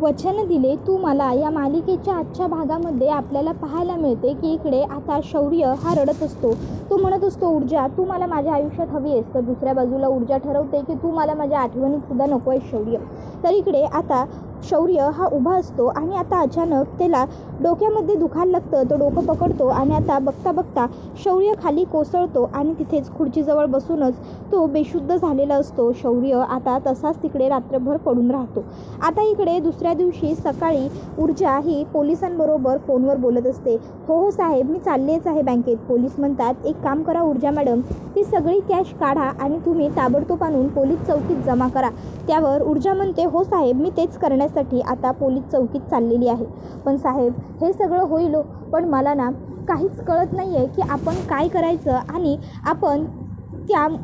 वचन दिले तू मला या मालिकेच्या आजच्या भागामध्ये आपल्याला पाहायला मिळते की इकडे आता शौर्य हा रडत असतो. तो म्हणत असतो, ऊर्जा तू मला माझ्या आयुष्यात हवी आहेस. तर दुसऱ्या बाजूला ऊर्जा ठरवते की तू मला माझ्या आठवणीत सुद्धा नको आहेस शौर्य. तर इकडे आता शौर्य हा उभा असतो आणि आता अचानक त्याला डोक्यामध्ये दुखायला लागतं. तो डोकं पकडतो आणि आता बघता बघता शौर्य खाली कोसळतो आणि तिथेच खुर्चीजवळ बसूनच तो बेशुद्ध झालेला असतो. शौर्य आता तसाच तिकडे रात्रभर पडून राहतो. आता इकडे दुसऱ्या दिवशी सकाळी ऊर्जा ही पोलिसांबरोबर फोनवर बोलत असते. हो साहेब, मी चाललेच आहे बँकेत. पोलीस म्हणतात, एक काम करा ऊर्जा मॅडम, ती सगळी कॅश काढा आणि तुम्ही ताबडतोब आणून पोलीस चौकीत जमा करा. त्यावर ऊर्जा म्हणते, हो साहेब, मी तेच करण्यासाठी आता पोलीस चौकीत चाललेली आहे. पण साहेब, हे सगळं होईल पण मला ना काहीच कळत नाही आहे की आपण काय करायचं आणि आपण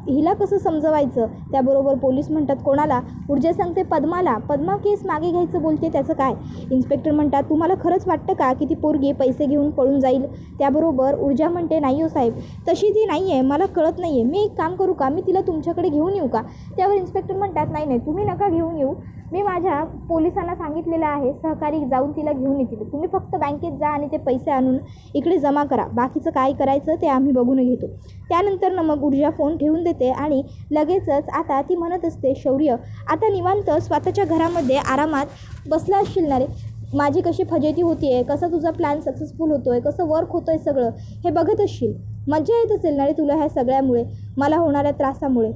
हिला कसं समजवायचं. त्याबरोबर पोलीस म्हणतात, कोणाला? ऊर्जा सांगते, पद्माला. पद्मा केस मागे घ्यायचं बोलते, त्याचं काय? इन्स्पेक्टर म्हणतात, तुम्हाला खरंच वाटतं का की ती पोरगी पैसे घेऊन पळून जाईल? त्याबरोबर ऊर्जा म्हणते, नाही हो साहेब, तशी ती नाही आहे, मला कळत नाही आहे. मी एक काम करू का, मी तिला तुमच्याकडे घेऊन येऊ का? त्यावर इन्स्पेक्टर म्हणतात, नाही नाही, तुम्ही नका घेऊन येऊ. मी माझ्या पोलिसांना सांगितलेलं आहे, सहकारी जाऊन तिला घेऊन येतील. तुम्ही फक्त बँकेत जा आणि ते पैसे आणून इकडे जमा करा. बाकीचं काय करायचं ते आम्ही बघून घेतो. त्यानंतर मग ऊर्जा फोन ठेवून देते आणि लगेचच आता ती म्हणत असते, शौर्य आता निवांत स्वतःच्या घरामध्ये आरामात बसला असशील ना रे. माझी कशी फजिती होती आहे, कसा तुझा प्लॅन सक्सेसफुल होतो आहे, कसं वर्क होतं आहे सगळं हे बघत असशील. मजा येत असेल ना रे तुला ह्या सगळ्यामुळे, मला होणाऱ्या त्रासामुळे.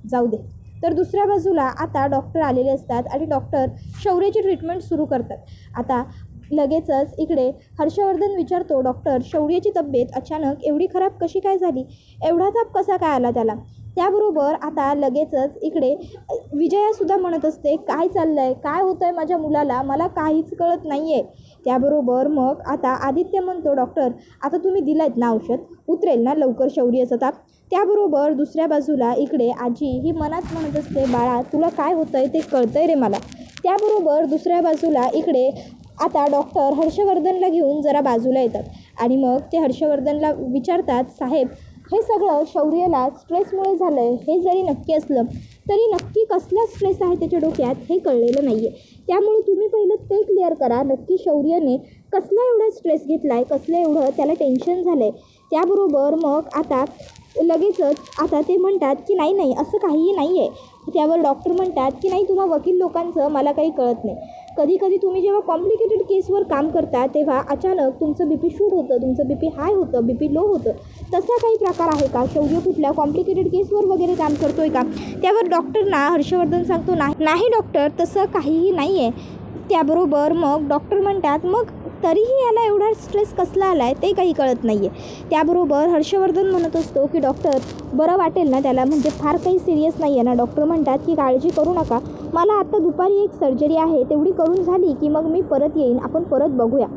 जाऊ दे. तर दुसऱ्या बाजूला आता डॉक्टर आलेले असतात आणि डॉक्टर शौर्याची ट्रीटमेंट सुरू करतात. आता लगेचच इकडे हर्षवर्धन विचारतो, डॉक्टर शौर्याची तब्येत अचानक एवढी खराब कशी काय झाली? एवढा ताप कसा काय आला त्याला? त्याबरोबर आता लगेचच इकडे विजयासुद्धा म्हणत असते, काय चाललं आहे, काय होतं आहे माझ्या मुलाला, मला काहीच कळत नाही आहे. त्याबरोबर मग आता आदित्य म्हणतो, डॉक्टर आता तुम्ही दिलात ना औषध, उतरेल ना लवकर शौर्याचा ताप? त्याबरोबर दुसऱ्या बाजूला इकडे आजी ही मनात म्हणत असते, बाळा तुला काय होतं आहे ते कळतं आहे रे मला. त्याबरोबर दुसऱ्या बाजूला इकडे आता डॉक्टर हर्षवर्धनला घेऊन जरा बाजूला येतात आणि मग ते हर्षवर्धनला विचारतात, साहेब हे सगळं शौर्याला स्ट्रेसमुळे झालं आहे हे जरी नक्की असलं तरी नक्की कसला स्ट्रेस आहे त्याच्या डोक्यात हे कळलेलं नाही आहे. त्यामुळे तुम्ही पहिलं ते क्लिअर करा, नक्की शौर्याने कसला एवढा स्ट्रेस घेतला आहे, कसलं एवढं त्याला टेन्शन झालं आहे. त्याबरोबर मग आता लगेचच आता ते म्हणतात की नाही नाही असं काहीही नाही आहे. त्यावर डॉक्टर म्हणतात की नाही, तुम्हा वकील लोकांचं मला काही कळत नाही. कधी कधी तुम्ही जेव्हा कॉम्प्लिकेटेड केसवर काम करता तेव्हा अचानक तुमचं BP शूट होतं, तुमचं BP हाय होतं, BP लो होतं. तसा काही प्रकार आहे का? शौर्य कुठल्या कॉम्प्लिकेटेड केसवर वगैरे काम करतोय का? त्यावर डॉक्टरना हर्षवर्धन सांगतो, नाही डॉक्टर, तसं काहीही नाही आहे. त्याबरोबर मग डॉक्टर म्हणतात, मग तरीही याला एवढा स्ट्रेस कसला आला आहे ते काही कळत नाही आहे. त्याबरोबर हर्षवर्धन म्हणत असतो की डॉक्टर बरं वाटेल ना त्याला, म्हणजे फार काही सिरियस नाही आहे ना? डॉक्टर म्हणतात की काळजी करू नका, मला आत्ता दुपारी एक सर्जरी आहे, तेवढी करून झाली की मग मी परत येईन, आपण परत बघूया.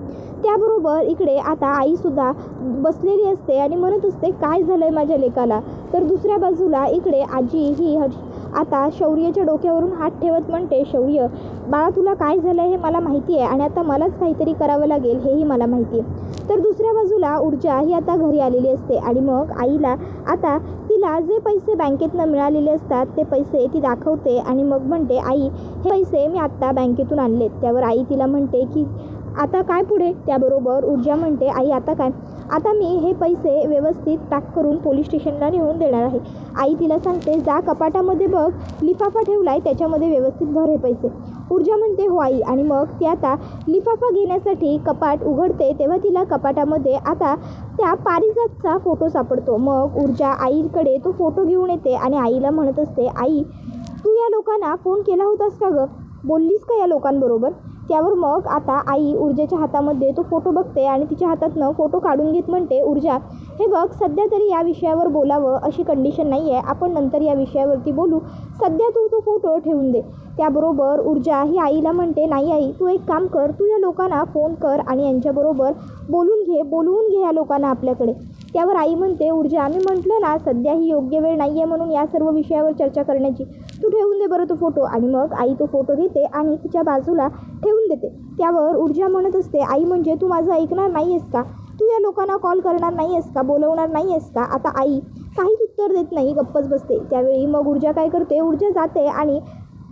त्याबरोबर इकडे आता आईसुद्धा बसलेली असते आणि म्हणत असते, काय झालं आहे माझ्या लेकाला? तर दुसऱ्या बाजूला इकडे आजी ही आता शौर्याच्या डोक्यावरून हात ठेवत म्हणते, शौर्य बाळा तुला काय झालं आहे हे मला माहिती आहे आणि आता मलाच काहीतरी करावं लागेल हेही मला माहिती आहे. तर दुसऱ्या बाजूला ऊर्जा ही आता घरी आलेली असते आणि मग आईला आता तिला जे पैसे बँकेतनं मिळालेले असतात ते पैसे ती दाखवते आणि मग म्हणते, आई हे पैसे मी आत्ता बँकेतून आणलेत. त्यावर आई तिला म्हणते की आता काय पुढे? त्याबरोबर ऊर्जा म्हणते, आई आता काय? आता मी हे पैसे व्यवस्थित पॅक करून पोलीस स्टेशनला नेऊन देणार आहे. आई तिला सांगते, जा कपाटामध्ये बघ लिफाफा ठेवला आहे त्याच्यामध्ये व्यवस्थित भर हे पैसे. ऊर्जा म्हणते, हो आई. आणि मग ती आता लिफाफा घेण्यासाठी कपाट उघडते तेव्हा तिला कपाटामध्ये आता त्या पारिजातचा फोटो सापडतो. मग ऊर्जा आईकडे तो फोटो घेऊन येते आणि आईला म्हणत असते, आई तू या लोकांना फोन केला होतास का गं? बोललीस का या लोकांबरोबर? त्यावर मग आता आई ऊर्जेच्या हातामध्ये तो फोटो बघते आणि तिच्या हातातनं फोटो काढून घेत म्हणते, ऊर्जा हे बघ, सध्या तरी या विषयावर बोलावं अशी कंडिशन नाही आहे, आपण नंतर या विषयावरती बोलू, सध्या तू तो फोटो ठेवून दे. त्याबरोबर ऊर्जा ही आईला म्हणते, नाही आई, तू एक काम कर, तू या लोकांना फोन कर आणि यांच्याबरोबर बोलवून घे या लोकांना आपल्याकडे. त्यावर आई म्हणते, ऊर्जा मी म्हटलं ना सध्या ही योग्य वेळ नाही आहे म्हणून या सर्व विषयावर चर्चा करण्याची, तू ठेवून दे बरं तो फोटो. आणि मग आई तो फोटो घेते आणि तिच्या बाजूला ठेवून देते. त्यावर ऊर्जा म्हणत असते, आई म्हणजे तू माझं ऐकणार नाही आहेस का? तू या लोकांना कॉल करणार नाही आहेस का? बोलवणार नाही आहेस का? आता आई काहीच उत्तर देत नाही, गप्पच बसते. त्यावेळी मग ऊर्जा काय करते, ऊर्जा जाते आणि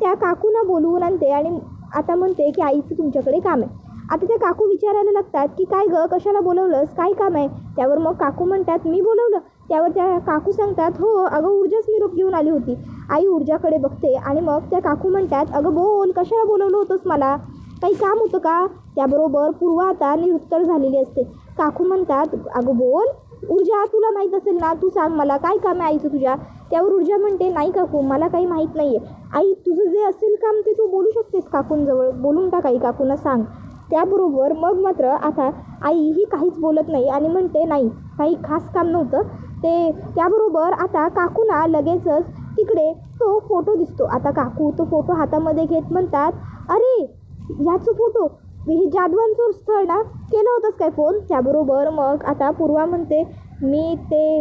त्या काकूंना बोलवून आणते आणि आता म्हणते की आईचं तुमच्याकडे काम आहे. आता त्या काकू विचारायला लागतात की काय गं, कशाला बोलवलंस, काय काम आहे. त्यावर मग काकू म्हणतात मी बोलवलं. त्यावर त्या काकू सांगतात हो अगं ऊर्जाच निरोप घेऊन आली होती. आई ऊर्जाकडे बघते आणि मग त्या काकू म्हणतात अगं बोल, कशाला बोलवलं होतंस मला, काही काम होतं का. त्याबरोबर पूर्वा आता निरुत्तर झालेली असते. काकू म्हणतात अगं बोल ऊर्जा, तुला माहीत असेल ना, तू सांग मला काय काम आहे आईचं तुझ्या. त्यावर ऊर्जा म्हणते नाही काकू, मला काही माहीत नाही आहे. आई तुझं जे असेल काम ते तू बोलू शकतेस काकूंजवळ, बोलून टाक आई, काकूंना सांग. त्याबरोबर मग मात्र आता आई ही काहीच बोलत नाही आणि म्हणते नाही, काही खास काम नव्हतं ते. त्याबरोबर आता काकूंना लगेचच तिकडे तो फोटो दिसतो. आता काकू तो फोटो हातामध्ये घेत म्हणतात अरे ह्याचं फोटो, हे जाधवांचं स्थळ ना, केलं होतंस काय फोन. त्याबरोबर मग आता पूर्वा म्हणते मी ते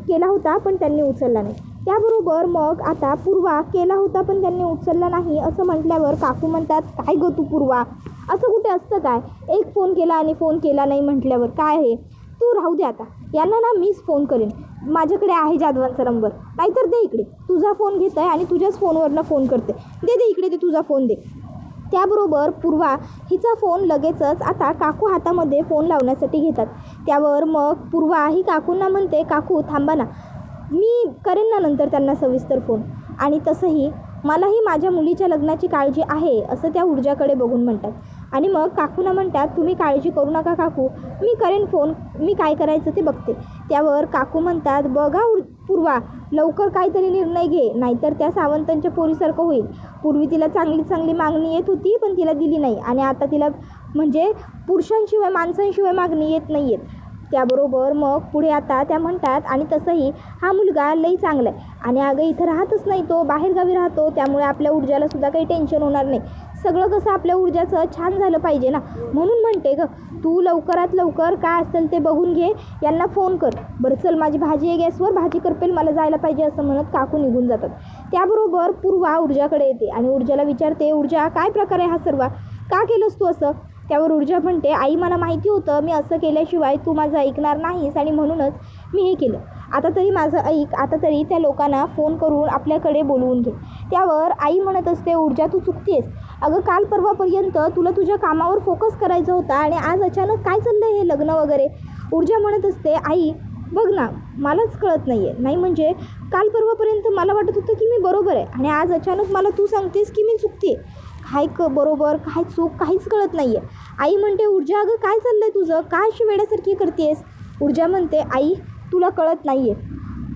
केला होता पण त्यांनी उचलला नाही. त्याबरोबर मग आता पूर्वा केला होता पण त्यांनी उचलला नाही असं म्हटल्यावर काकू म्हणतात काय गं तू पूर्वा, असं कुठे असतं काय, एक फोन केला आणि फोन केला नाही म्हटल्यावर काय आहे. तू राहू दे आता, यांना ना मीच फोन करेन, माझ्याकडे आहे जाधवांचा नंबर, नाहीतर दे इकडे, तुझा फोन घेत आहे आणि तुझ्याच फोनवरनं फोन करते, दे इकडे ते तुझा फोन दे. त्याबरोबर पूर्वा हिचा फोन लगेचच आता काकू हातामध्ये फोन लावण्यासाठी घेतात. त्यावर मग पूर्वा ही काकूंना म्हणते काकू थांबा ना, मी करेन ना नंतर त्यांना सविस्तर फोन. आणि तसंही मलाही माझ्या मुलीच्या लग्नाची काळजी आहे असं त्या ऊर्जाकडे बघून म्हणतात. आणि मग काकूंना म्हणतात तुम्ही काळजी करू नका काकू, मी करेन फोन, मी काय करायचं ते बघते. त्यावर काकू म्हणतात बघा पूर्वा, लवकर काहीतरी निर्णय घे, नाहीतर त्या सावंतांच्या पोरीसारखं होईल. पूर्वी तिला चांगली चांगली मागणी येत होती पण तिला दिली नाही आणि आता तिला म्हणजे पुरुषांशिवाय माणसांशिवाय मागणी येत नाही येत. त्याबरोबर मग पुढे आता त्या म्हणतात आणि तसंही हा मुलगा लई चांगला आहे आणि अगं इथं राहतच नाही, तो बाहेरगावी राहतो, त्यामुळे आपल्या ऊर्जाला सुद्धा काही टेन्शन होणार नाही. सगळं कसं आपल्या ऊर्जाचं छान झालं पाहिजे ना, म्हणून म्हणते ग तू लवकरात लवकर काय असेल ते बघून घे, यांना फोन कर. बरं चल माझी भाजी आहे गॅसवर, भाजी करपेल, मला जायला पाहिजे असं म्हणत काकू निघून जातात. त्याबरोबर पूर्वा ऊर्जाकडे येते आणि ऊर्जाला विचारते ऊर्जा काय प्रकार आहे हा सर्व, का केलंस तू असं. त्यावर ऊर्जा म्हणते आई मला माहिती होतं मी असं केल्याशिवाय तू माझं ऐकणार नाहीस आणि म्हणूनच मी हे केलं. आता तरी माझं ऐक, आता तरी त्या लोकांना फोन करून आपल्याकडे बोलवून घे. त्यावर आई म्हणत असते ऊर्जा तू चुकतेस, अगं काल परवापर्यंत तुला तुझ्या कामावर फोकस करायचा होता आणि आज अचानक काय चाललं आहे हे लग्न वगैरे. ऊर्जा म्हणत असते आई बघ ना, मलाच कळत नाही आहे, नाही म्हणजे काल परवापर्यंत मला वाटत होतं की मी बरोबर आहे आणि आज अचानक मला तू सांगतेस की मी चुकते. काय बरोबर काय चूक काहीच कळत नाही आहे. आई म्हणते ऊर्जा अगं काय चाललं आहे तुझं, काय अशी वेड्यासारखी करतेस. ऊर्जा म्हणते आई तुला कळत नाही आहे,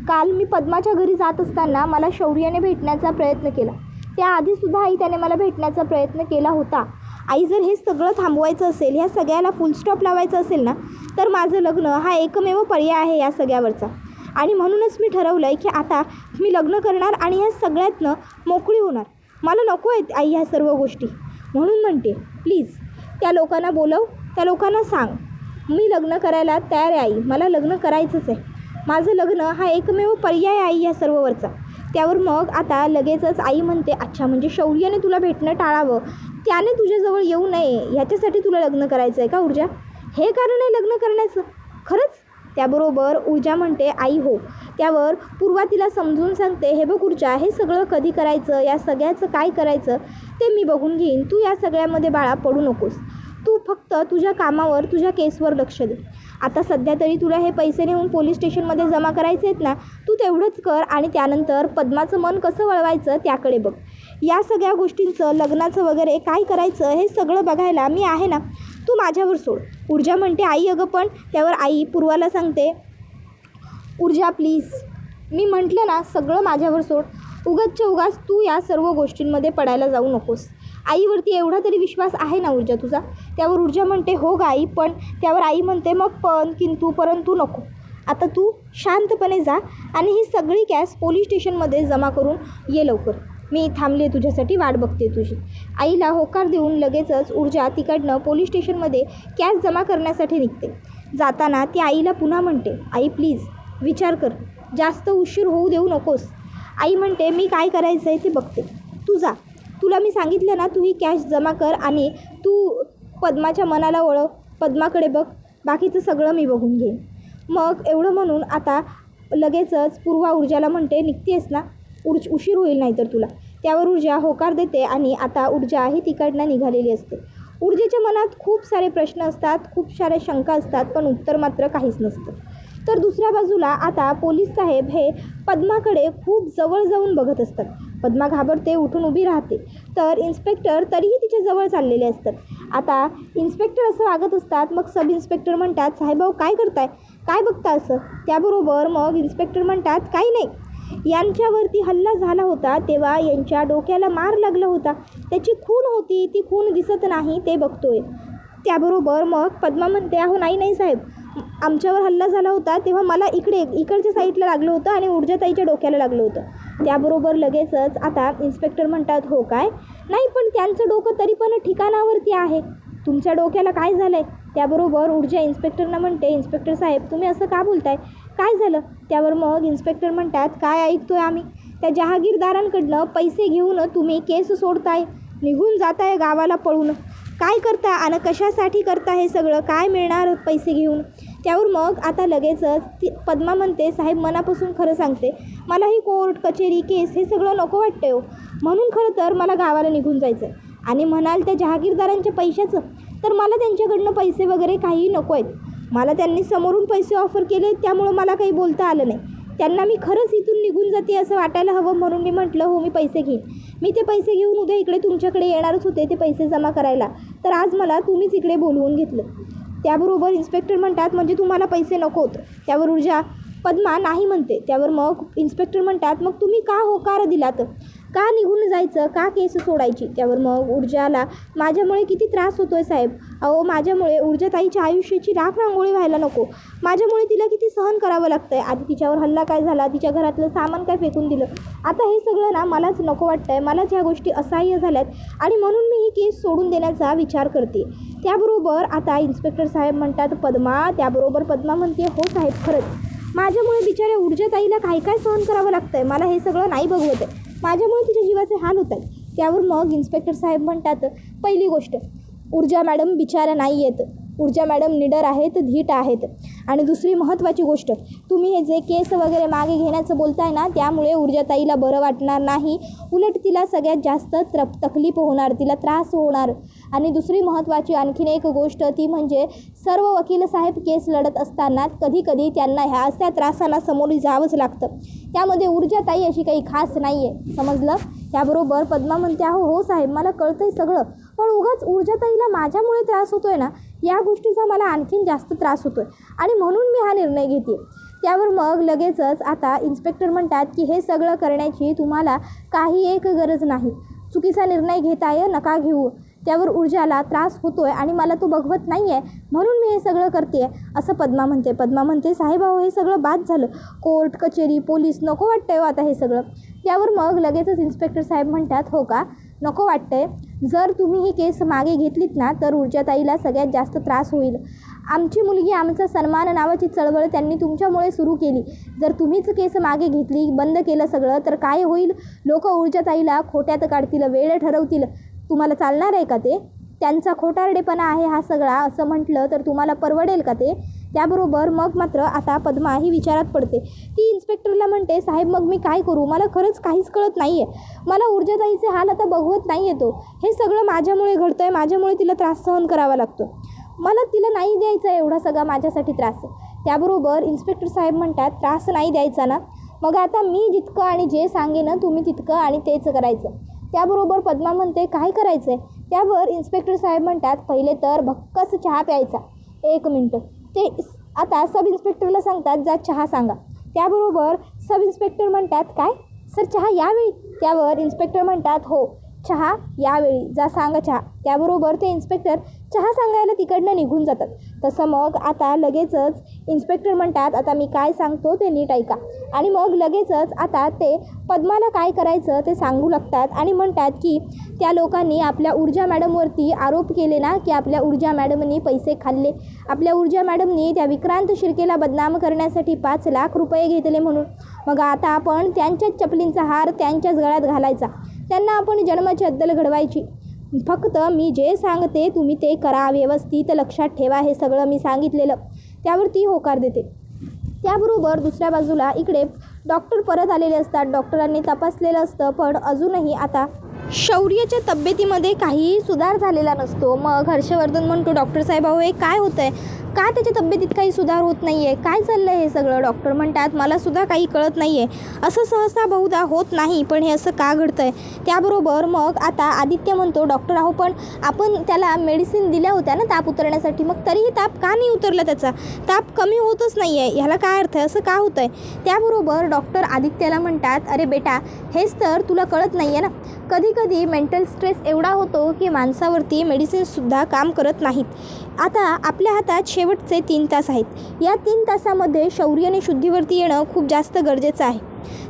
काल मी पद्माच्या घरी जात असताना मला शौर्याने भेटण्याचा प्रयत्न केला, त्याआधीसुद्धा आई त्याने मला भेटण्याचा प्रयत्न केला होता. आई जर हे सगळं थांबवायचं असेल, ह्या सगळ्याला फुलस्टॉप लावायचं असेल ना, तर माझं लग्न हा एकमेव पर्याय आहे या सगळ्यावरचा. आणि म्हणूनच मी ठरवलं आहे की आता मी लग्न करणार आणि ह्या सगळ्यातनं मोकळी होणार. मला नको आहेत आई ह्या सर्व गोष्टी, म्हणून म्हणते प्लीज त्या लोकांना बोलव, त्या लोकांना सांग मी लग्न करायला तयार आहे आई, मला लग्न करायचंच आहे, माझं लग्न हा एकमेव पर्याय आहे या सर्ववरचा. त्यावर मग आता लगेचच आई म्हणते अच्छा म्हणजे शौर्याने तुला भेटणं टाळावं, त्याने तुझ्याजवळ येऊ नये ह्याच्यासाठी तुला लग्न करायचं आहे का ऊर्जा, हे कारण आहे लग्न करण्याचं खरंच. त्याबरोबर ऊर्जा म्हणते आई हो. त्यावर पूर्वा तिला समजून सांगते हे बघ ऊर्जा, हे सगळं कधी करायचं, या सगळ्याचं काय करायचं ते मी बघून घेईन, तू या सगळ्यामध्ये बाळा पडू नकोस, तू फक्त तुझ्या कामावर तुझ्या केसवर लक्ष दे. आता सध्या तरी तुला हे पैसे नेऊन पोलीस स्टेशनमध्ये जमा करायचे आहेत ना, तू तेवढंच कर आणि त्यानंतर पद्माचं मन कसं वळवायचं त्याकडे बघ. या सगळ्या गोष्टींचं लग्नाचं वगैरे काय करायचं हे सगळं बघायला मी आहे ना, तू माझ्यावर सोड. ऊर्जा म्हणते आई अगं पण. त्यावर आई पूर्वाला सांगते ऊर्जा प्लीज, मी म्हटलं ना सगळं माझ्यावर सोड, उगाचच्या उगाच तू या सर्व गोष्टींमध्ये पडायला जाऊ नकोस. आईवरती एवढा तरी विश्वास आहे ना ऊर्जा तुझा. त्यावर ऊर्जा म्हणते हो ग आई पण. त्यावर आई म्हणते मग पण किंतु परंतु नको, आता तू शांतपणे जा आणि ही सगळी कॅश पोलीस स्टेशनमध्ये जमा करून ये लवकर, मी थांबली आहे तुझ्यासाठी, वाट बघते तुझी. आईला होकार देऊन लगेचच ऊर्जा तिकडनं पोलीस स्टेशनमध्ये कॅश जमा करण्यासाठी निघते. जाताना ती आईला पुन्हा म्हणते आई प्लीज विचार कर, जास्त उशीर होऊ देऊ नकोस. आई म्हणते मी काय करायचं आहे ते बघते, तू जा, तुला मी सांगितलं ना तू ही कॅश जमा कर आणि तू पद्माच्या मनाला वळव, पद्माकडे बघ, बाकीचं सगळं मी बघून घेईन. मग एवढं म्हणून आता लगेचच पूर्वा ऊर्जाला म्हणते निघतेस ना, उशीर होईल नाही तर तुला. त्यावर ऊर्जा होकार देते आणि आता ऊर्जा ही तिकडनं निघालेली असते. ऊर्जेच्या मनात खूप सारे प्रश्न असतात, खूप साऱ्या शंका असतात, पण उत्तर मात्र काहीच नसतं. तर दुसऱ्या बाजूला आता पोलीस साहेब हे पद्माकडे खूप जवळ जाऊन बघत असतात. पद्मा घाबरते, उठून उभी राहते. तर इन्स्पेक्टर तरीही तिच्या जवळ चाललेले असतात. आता इन्स्पेक्टर असं वागत असतात. मग सब इन्स्पेक्टर म्हणतात, साहेबभाऊ काय करताय, काय बघता असं. त्याबरोबर मग इन्स्पेक्टर म्हणतात, काही नाही, यांच्यावरती हल्ला झाला होता तेव्हा यांच्या डोक्याला मार लागला होता, त्याची खून होती, ती खून दिसत नाही, ते बघतोय. त्याबरोबर मग पद्मा म्हणते, अहो नाही साहेब, आमच्यावर हल्ला झाला होता तेव्हा मला इकडच्या साईडला लागलं होतं आणि ऊर्जाताईच्या डोक्याला लागलं होतं. त्याबरोबर लगेचच आता इन्स्पेक्टर म्हणतात, हो काय, नाही पण त्यांचं डोकं तरी पण ठिकाणावरती आहे, तुमच्या डोक्याला काय झालं आहे. त्याबरोबर ऊर्जा इन्स्पेक्टरना म्हणते, इन्स्पेक्टर साहेब तुम्ही असं का बोलताय, काय झालं. त्यावर मग इन्स्पेक्टर म्हणतात, काय ऐकतोय आम्ही, त्या जहागीरदारांकडनं पैसे घेऊन तुम्ही केस सोडताय, निघून जाताय गावाला पळून, काय करता आणि कशासाठी करता हे सगळं, काय मिळणार पैसे घेऊन. त्यावर मग आता लगेचच ती पद्मा म्हणते, साहेब मनापासून खरं सांगते, मला ही कोर्ट कचेरी केस हे सगळं नको वाटतं हो, म्हणून खरं तर मला गावाला निघून जायचं आहे. आणि म्हणाल त्या जहागीरदारांच्या पैशाचं, तर मला त्यांच्याकडनं पैसे वगैरे काही नको आहेत. मला त्यांनी समोरून पैसे ऑफर केले, त्यामुळं मला काही बोलता आलं नाही. त्यांना मी खरंच इथून निघून जाते असं वाटायला हवं, म्हणून मी म्हटलं हो मी पैसे घेईन. मी ते पैसे घेऊन उद्या इकडे तुमच्याकडे येणारच होते ते पैसे जमा करायला, तर आज मला तुम्हीच इकडे बोलवून घेतलं. त्याबरोबर इन्स्पेक्टर म्हणतात, म्हणजे तुम्हाला पैसे नको होतं. त्यावर ऊर्जा पद्मा नाही म्हणते. त्यावर मग इन्स्पेक्टर म्हणतात, मग तुम्ही का होकार दिलात, का निघून जायचं, का केस सोडायची. त्यावर मग ऊर्जाला, माझ्यामुळे किती त्रास होतो आहे साहेब, अहो माझ्यामुळे ऊर्जाताईच्या आयुष्याची राख रांगोळी व्हायला नको, माझ्यामुळे तिला किती सहन करावं लागतं आहे. आधी तिच्यावर हल्ला काय झाला, तिच्या घरातलं सामान काय फेकून दिलं, आता हे सगळं ना मलाच नको वाटतं आहे, मलाच ह्या गोष्टी असह्य झाल्यात आणि म्हणून मी ही केस सोडून देण्याचा विचार करते. त्याबरोबर आता इन्स्पेक्टर साहेब म्हणतात, पद्मा. त्याबरोबर पद्मा म्हणते, हो साहेब खरंच माझ्यामुळे बिचाऱ्या ऊर्जाताईला काय सहन करावं लागतं आहे, मला हे सगळं नाही बघवत आहे, माझ्यामुळे तिच्या जीवाचे हाल होत आहेत. त्यावर मग इन्स्पेक्टर साहेब म्हणतात, पहिली गोष्ट ऊर्जा मॅडम बिचाऱ्या नाही आहेत, ऊर्जा मॅडम निडर आहेत, धीट आहेत. आणि दुसरी महत्त्वाची गोष्ट, तुम्ही हे जे केस वगैरे मागे घेण्याचं बोलताय ना, त्यामुळे ऊर्जाताईला बरं वाटणार नाही, उलट तिला सगळ्यात जास्त तकलीफ होणार, तिला त्रास होणार. आणि दुसरी महत्त्वाची आणखीन एक गोष्ट, ती म्हणजे सर्व वकील साहेब केस लढत असताना कधी कधी त्यांना ह्या अशा त्रासांना सामोरे जावंच लागतं, त्यामध्ये ऊर्जाताई अशी काही खास नाही आहे, समजलं. त्याबरोबर पद्मा म्हणते, हो साहेब मला कळतंय सगळं, पण उगाच ऊर्जाताईला माझ्यामुळे त्रास होतोय ना, या गोष्टीचा मला आणखीन जास्त त्रास होतोय आणि म्हणून मी हा निर्णय घेते. त्यावर मग लगेचच आता इन्स्पेक्टर म्हणतात की हे सगळं करण्याची तुम्हाला काही एक गरज नाही, चुकीचा निर्णय घेताय, नका घेऊ. त्यावर ऊर्जाला त्रास होतोय आणि मला तो बघवत नाही आहे, म्हणून मी हे सगळं करते असं पद्मा म्हणते. पद्मा म्हणते, साहेब अहो हे सगळं बाद झालं, कोर्ट कचेरी पोलीस नको वाटतंय हो आता हे सगळं. त्यावर मग लगेचच इन्स्पेक्टर साहेब म्हणतात, हो का नको वाटतंय, जर तुम्ही ही केस मागे घेतलीत ना तर ऊर्जाताईला सगळ्यात जास्त त्रास होईल. आमची मुलगी आमचा सन्मान नावाची चळवळ त्यांनी तुमच्यामुळे सुरू केली, जर तुम्हीच केस मागे घेतली, बंद केलं सगळं, तर काय होईल, लोक ऊर्जाताईला खोट्यात काढतील, वेळ ठरवतील. तुम्हाला चालणार आहे का ते, त्यांचा खोटारडेपणा आहे हा सगळा, असं म्हटलं तर तुम्हाला परवडेल का ते. त्याबरोबर मग मात्र आता पद्मा ही विचारात पडते. ती इन्स्पेक्टरला म्हणते, साहेब मग मी काय करू, मला खरंच काहीच कळत नाही आहे, मला ऊर्जाताईचे हाल आता बघवत नाही येतो, हे सगळं माझ्यामुळे घडतं आहे, माझ्यामुळे तिला त्रास सहन करावा लागतो, मला तिला नाही द्यायचा आहे एवढा सगळा माझ्यासाठी त्रास. त्याबरोबर इन्स्पेक्टर साहेब म्हणतात, त्रास नाही द्यायचा ना, मग आता मी जितकं आणि जे सांगेन तुम्ही तितकं आणि तेच करायचं. त्याबरोबर पद्मा म्हणते, काय करायचं आहे. त्यावर इन्स्पेक्टर साहेब म्हणतात, पहिले तर भक्कस चहा प्यायचा. 1 मिनटं, ते आता सब इन्स्पेक्टरला सांगतात, जा चहा सांगा. त्याबरोबर सब इन्स्पेक्टर म्हणतात, काय सर चहा यावेळी. त्यावर इन्स्पेक्टर म्हणतात, हो चहा यावेळी, जा सांगा चहा. त्याबरोबर ते इन्स्पेक्टर चहा सांगायला तिकडनं निघून जातात. तसं मग आता लगेचच इन्स्पेक्टर म्हणतात, आता मी काय सांगतो ते नीट ऐका. आणि मग लगेचच आता ते पद्माला काय करायचं ते सांगू लागतात आणि म्हणतात की त्या लोकांनी आपल्या ऊर्जा मॅडमवरती आरोप केले ना, की आपल्या ऊर्जा मॅडमनी पैसे खाल्ले, आपल्या ऊर्जा मॅडमनी त्या विक्रांत शिर्केला बदनाम करण्यासाठी 5 लाख रुपये घेतले म्हणून. मग आता आपण त्यांच्याच चपलींचा हार त्यांच्याच गळ्यात घालायचा, त्यांना आपण जन्माची अद्दल घडवायची. फक्त मी जे सांगते तुम्ही ते करा, व्यवस्थित लक्षात ठेवा हे सगळं मी सांगितलेलं. त्यावर ती होकार देते. त्याबरोबर दुसऱ्या बाजूला इकडे डॉक्टर परत आलेले असतात. डॉक्टरांनी तपासलेलं असतं, पण अजूनही आता शौर्यच्या तब्येतीमध्ये काहीही सुधार झालेला नसतो. मग हर्षवर्धन म्हणतो, डॉक्टर साहेब अहो हे काय होतं आहे, का त्याच्या तब्येतीत काही सुधार होत नाही आहे, काय चाललं आहे हे सगळं. डॉक्टर म्हणतात मलासुद्धा काही कळत नाही आहे, असं सहसा बहुधा होत नाही, पण हे असं का घडतं आहे. त्याबरोबर मग आता आदित्य म्हणतो, डॉक्टर अहो पण आपण त्याला मेडिसिन दिल्या होत्या ना ताप उतरण्यासाठी, मग तरीही ताप का नाही उतरला, त्याचा ताप कमी होतच नाही आहे, ह्याला काय अर्थ आहे, असं का होतं आहे. त्याबरोबर डॉक्टर आदित्यला म्हणतात, अरे बेटा हेच तर तुला कळत नाही आहे ना, कधी कधी मेंटल स्ट्रेस एवढा होतो की माणसावरती मेडिसिन्ससुद्धा काम करत नाहीत. आता आपल्या हातात शेवटचे 3 तास आहेत. या 3 तासामध्ये शौर्यने शुद्धीवरती येणं खूप जास्त गरजेचं आहे.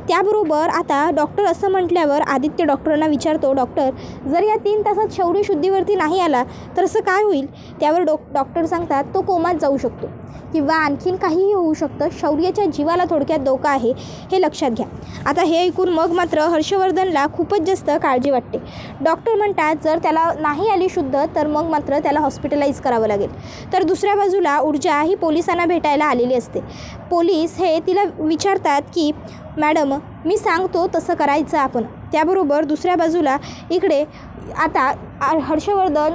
त्याबरोबर आता डॉक्टर असं म्हटल्यावर आदित्य डॉक्टरांना विचारतो, डॉक्टर जर या 3 तासात शौर्य शुद्धीवरती नाही आला तर असं काय होईल. त्यावर डॉक्टर सांगतात तो कोमात जाऊ शकतो किंवा आणखीन काहीही होऊ शकतं. शौर्याच्या जीवाला थोडक्यात धोका आहे, हे लक्षात घ्या. आता हे ऐकून मग मात्र हर्षवर्धनला खूपच जास्त काळजी वाटते. डॉक्टर म्हणतात जर त्याला नाही आली शुद्ध तर मग मात्र त्याला हॉस्पिटलाइज करावं लागेल. तर दुसऱ्या बाजूला ऊर्जा ही पोलिसांना भेटायला आलेली असते. पोलीस हे तिला विचारतात की मॅडम मी सांगतो तसं करायचं आपण. त्याबरोबर दुसऱ्या बाजूला इकडे आता हर्षवर्धन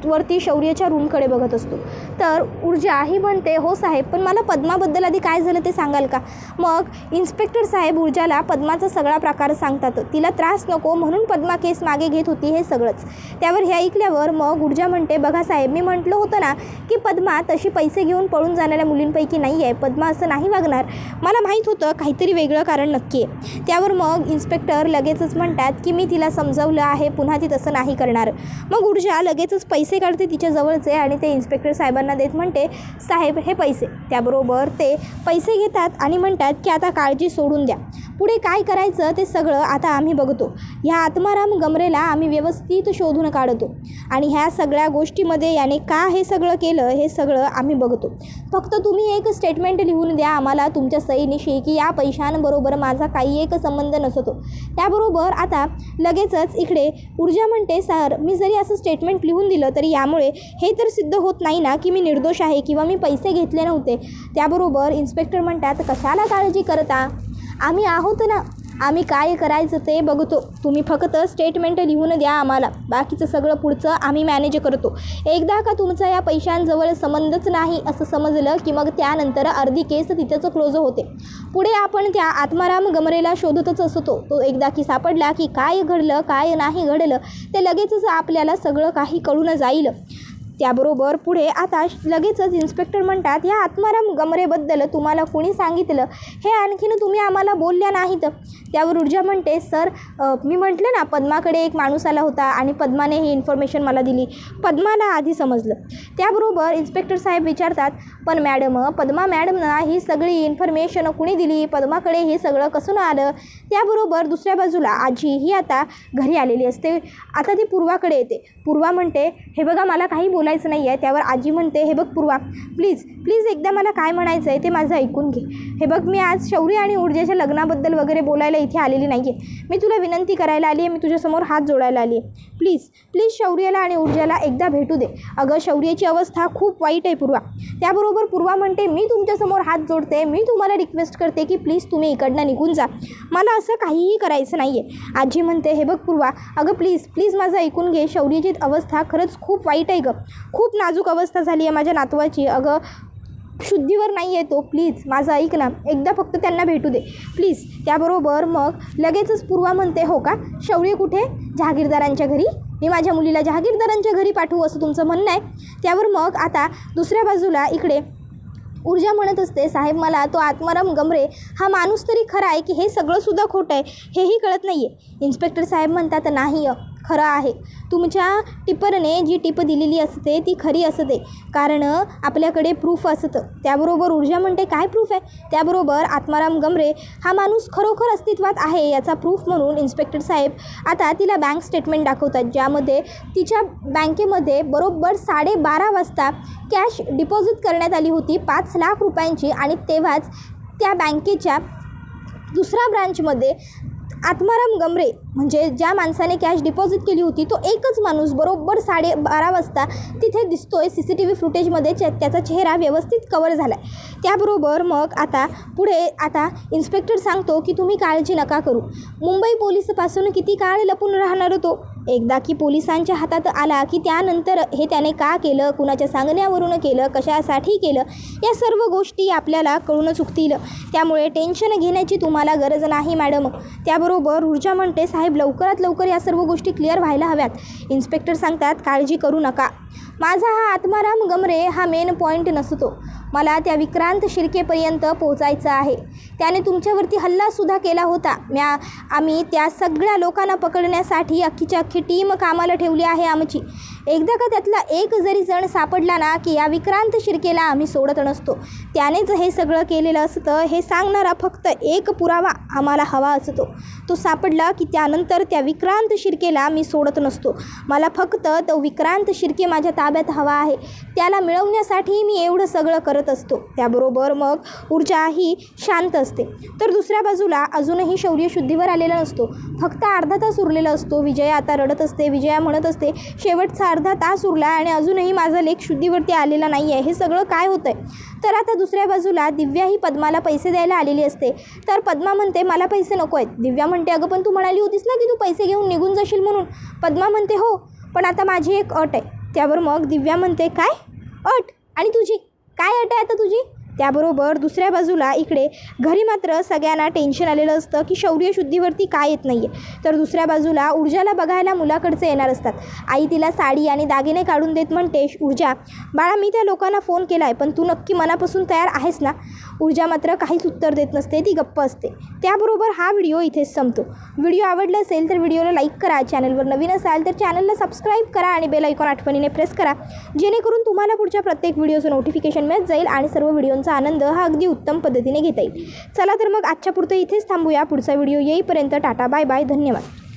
वरती शौर्याच्या रूमकडे बघत असतो. तर ऊर्जा ही म्हणते, हो साहेब पण मला पद्माबद्दल आधी काय झालं ते सांगाल का. मग इन्स्पेक्टर साहेब ऊर्जाला पद्माचा सगळा प्रकार सांगतात. तिला त्रास नको म्हणून पद्मा केस मागे घेत होती हे सगळंच. त्यावर हे ऐकल्यावर मग ऊर्जा म्हणते, बघा साहेब मी म्हटलं होतं ना की पद्मा तशी पैसे घेऊन पळून जाणाऱ्या मुलींपैकी नाही आहे, पद्मा असं नाही वागणार, मला माहीत होतं काहीतरी वेगळं कारण नक्की आहे. त्यावर मग इन्स्पेक्टर लगेचच म्हणतात की मी तिला समजावलं आहे, पुन्हा ती तसं नाही करणार. मग ऊर्जा लगेचच पैसे काढते तिच्या जवळचे आणि ते इन्स्पेक्टर साहेबांना देत म्हणते, साहेब हे पैसे. त्याबरोबर ते पैसे घेतात आणि म्हणतात की आता काळजी सोडून द्या, पुढे काय करायचं ते सगळं आता आम्ही बघतो. ह्या आत्माराम गमरेला आम्ही व्यवस्थित शोधून काढतो आणि ह्या सगळ्या गोष्टीमध्ये याने का हे सगळं केलं हे सगळं आम्ही बघतो. फक्त तुम्ही एक स्टेटमेंट लिहून द्या आम्हाला तुमच्या सहीनिशी की या पैशांबरोबर माझा काही एक संबंध नसतो. त्याबरोबर आता लगेचच इकडे ऊर्जा म्हणते, सर मी जरी असं स्टेटमेंट लिहून दिलं तरी यामुळे हे तर सिद्ध होत नाही ना की मी निर्दोष आहे किंवा मी पैसे घेतले नव्हते. त्याबरोबर इन्स्पेक्टर म्हणतात, कशाला काळजी करता, आम्ही आहोत ना, आम्ही काय करायचं ते बघतो, तुम्ही फक्त स्टेटमेंट लिहून द्या आम्हाला, बाकीचं सगळं पुढचं आम्ही मॅनेज करतो. एकदा का तुमचा या पैशांजवळ संबंधच नाही असं समजलं की मग त्यानंतर अर्धी केस तिथेच क्लोज होते. पुढे आपण त्या आत्माराम गमरेला शोधतच असतो. तो एकदा की सापडला की काय घडलं काय नाही घडलं ते लगेचच आपल्याला सगळं काही कळून जाईल. त्याबरोबर पुढे आता लगेचच इन्स्पेक्टर म्हणतात, या आत्माराम गमरेबद्दल तुम्हाला कोणी सांगितलं हे आणखीन तुम्ही आम्हाला बोलल्या नाहीत. त्यावर ऊर्जा म्हणते, सर मी म्हटलं ना पद्माकडे एक माणूस आला होता आणि पद्माने ही इन्फॉर्मेशन मला दिली, पद्माला आधी समजलं. त्याबरोबर इन्स्पेक्टर साहेब विचारतात, पण मॅडम पद्मा मॅडमना ही सगळी इन्फॉर्मेशन कुणी दिली, पद्माकडे हे सगळं कसं आलं. त्याबरोबर दुसऱ्या बाजूला आजी ही आता घरी आलेली असते. आता ती पूर्वाकडे येते. पूर्वा म्हणते, हे बघा मला काही बोलायचं नाही आहे. त्यावर आजी म्हणते, हे बघ पूर्वा प्लीज प्लीज एकदा मला काय म्हणायचं आहे ते माझं ऐकून घे. हे बघ मी आज शौर्य आणि ऊर्जेच्या लग्नाबद्दल वगैरे बोलायला इथे आलेली नाही आहे, मी तुला विनंती करायला आली आहे, मी तुझ्यासमोर हात जोडायला आली आहे. प्लीज प्लीज शौर्याला आणि ऊर्जाला एकदा भेटू दे. अगं शौर्याची अवस्था खूप वाईट आहे पूर्वा. त्याबरोबर पूर्वा म्हणते, मी तुमच्यासमोर हात जोडते, मी तुम्हाला रिक्वेस्ट करते की प्लीज तुम्ही इकडनं निघून जा, मला असं काहीही करायचं नाही आहे. आजी म्हणते, हे बघ पूर्वा अगं प्लीज प्लीज माझं ऐकून घे, शौर्याची अवस्था खरंच खूप वाईट आहे गं, खूप नाजूक अवस्था झाली आहे माझ्या नातवाची, अगं शुद्धीवर नाही आहे तो, प्लीज माझं ऐक ना, एकदा फक्त त्यांना भेटू दे प्लीज. त्याबरोबर मग लगेचच पूर्वा म्हणते, हो का शौर्य कुठे, जहागीरदारांच्या घरी, मी माझ्या मुलीला जहागीरदारांच्या घरी पाठवू असं तुमचं म्हणणं आहे. त्यावर मग आता दुसऱ्या बाजूला इकडे ऊर्जा म्हणत असते, साहेब मला तो आत्माराम गमरे हा माणूस तरी खरा आहे की हे सगळंसुद्धा खोटं आहे हेही कळत नाही आहे. इन्स्पेक्टर साहेब म्हणतात, नाही खरं आहे, तुमच्या टिपरने जी टिप दिलेली असते ती खरी असते, कारण आपल्याकडे प्रूफ असतं. त्याबरोबर ऊर्जा म्हणते, काय प्रूफ आहे. त्याबरोबर आत्माराम गमरे हा माणूस खरोखर अस्तित्वात आहे याचा प्रूफ म्हणून इन्स्पेक्टर साहेब आता तिला बँक स्टेटमेंट दाखवतात, ज्यामध्ये तिच्या बँकेमध्ये बरोबर 12:30 वाजता कॅश डिपॉझिट करण्यात आली होती 5 लाख रुपयांची आणि तेव्हाच त्या बँकेच्या दुसऱ्या ब्रांचमध्ये आत्माराम गमरे म्हणजे ज्या माणसाने कॅश डिपॉझिट केली होती तो एकच माणूस बरोबर 12:30 वाजता तिथे दिसतोय CCTV फुटेजमध्ये. त्याचा चेहरा व्यवस्थित कवर झाला आहे. त्याबरोबर मग आता इन्स्पेक्टर सांगतो की तुम्ही काळजी नका करू. मुंबई पोलिसपासून किती काळ लपून राहणार तो. एकदा की पोलिसांच्या हातात आला की त्यानंतर हे त्याने का केलं, कुणाच्या सांगण्यावरून केलं, कशासाठी केलं, या सर्व गोष्टी आपल्याला कळून चुकतील. त्यामुळे टेन्शन घेण्याची तुम्हाला गरज नाही मॅडम. त्याबरोबर ऊर्जा म्हणते साहेब लवकरात लवकर या सर्व गोष्टी क्लिअर व्हायला हव्यात. इन्स्पेक्टर सांगतात काळजी करू नका. माझा हा आत्माराम गमरे हा मेन पॉईंट नसतो. मला त्या विक्रांत शिर्केपर्यंत पोचायचं आहे. त्याने तुमच्यावरती हल्लासुद्धा केला होता. आम्ही त्या सगळ्या लोकांना पकडण्यासाठी अख्खीच्या अख्खी टीम कामाला ठेवली आहे आमची. एकदा का त्यातला एक जरी जण सापडला ना की या विक्रांत शिर्केला आम्ही सोडत नसतो. त्यानेच हे सगळं केलेलं असतं हे सांगणारा फक्त एक पुरावा आम्हाला हवा असतो. तो सापडला की त्यानंतर त्या विक्रांत शिर्केला मी सोडत नसतो. मला फक्त तो विक्रांत शिर्के माझ्या ताब्यात हवा आहे. त्याला मिळवण्यासाठी मी एवढं सगळं करत असतो. त्याबरोबर मग ऊर्जा ही शांत असते. तर दुसऱ्या बाजूला अजूनही शौर्य शुद्धीवर आलेला नसतो. फक्त अर्धा तास उरलेला असतो. विजया आता रडत असते. विजया म्हणत असते शेवटचा अर्धा तास उरला आणि अजूनही माझा लेक शुद्धीवरती आलेला नाही आहे. हे सगळं काय होतं आहे. तर आता दुसऱ्या बाजूला दिव्या ही पद्माला पैसे द्यायला आलेली असते. तर पद्मा म्हणते मला पैसे नको आहेत. दिव्या म्हणते अगं पण तू म्हणाली होतीस ना की तू पैसे घेऊन निघून जाशील म्हणून. पद्मा म्हणते हो पण आता माझी एक अट आहे. त्यावर मग दिव्या म्हणते काय अट आणि तुझी काय अट आहे आता तुझी. त्याबरोबर दुसऱ्या बाजूला इकडे घरी मात्र सगळ्यांना टेन्शन आलेलं असतं की शौर्य शुद्धीवरती काय येत नाही आहे. तर दुसऱ्या बाजूला ऊर्जाला बघायला मुलाकडचे येणार असतात. आई तिला साडी आणि दागिने काढून देत म्हणते ऊर्जा बाळा मी त्या लोकांना फोन केला आहे पण तू नक्की मनापासून तयार आहेस ना. ऊर्जा मात्र काहीच उत्तर देत नसते. ती गप्प असते. त्याबरोबर हा व्हिडिओ इथेच संपतो. व्हिडिओ आवडला असेल तर व्हिडिओला लाईक करा. चॅनलवर नवीन असाल तर चॅनलला सबस्क्राईब करा आणि बेल आयकॉन आठवणीने प्रेस करा जेणेकरून तुम्हाला पुढच्या प्रत्येक व्हिडिओचं नोटिफिकेशन मिळत जाईल आणि सर्व व्हिडिओंचा आनंद हा अगदी उत्तम पद्धतीने घेता येईल. चला तर मग आजच्या पुरतं इथेच थांबूया. पुढचा व्हिडिओ येईपर्यंत टाटा बाय बाय. धन्यवाद.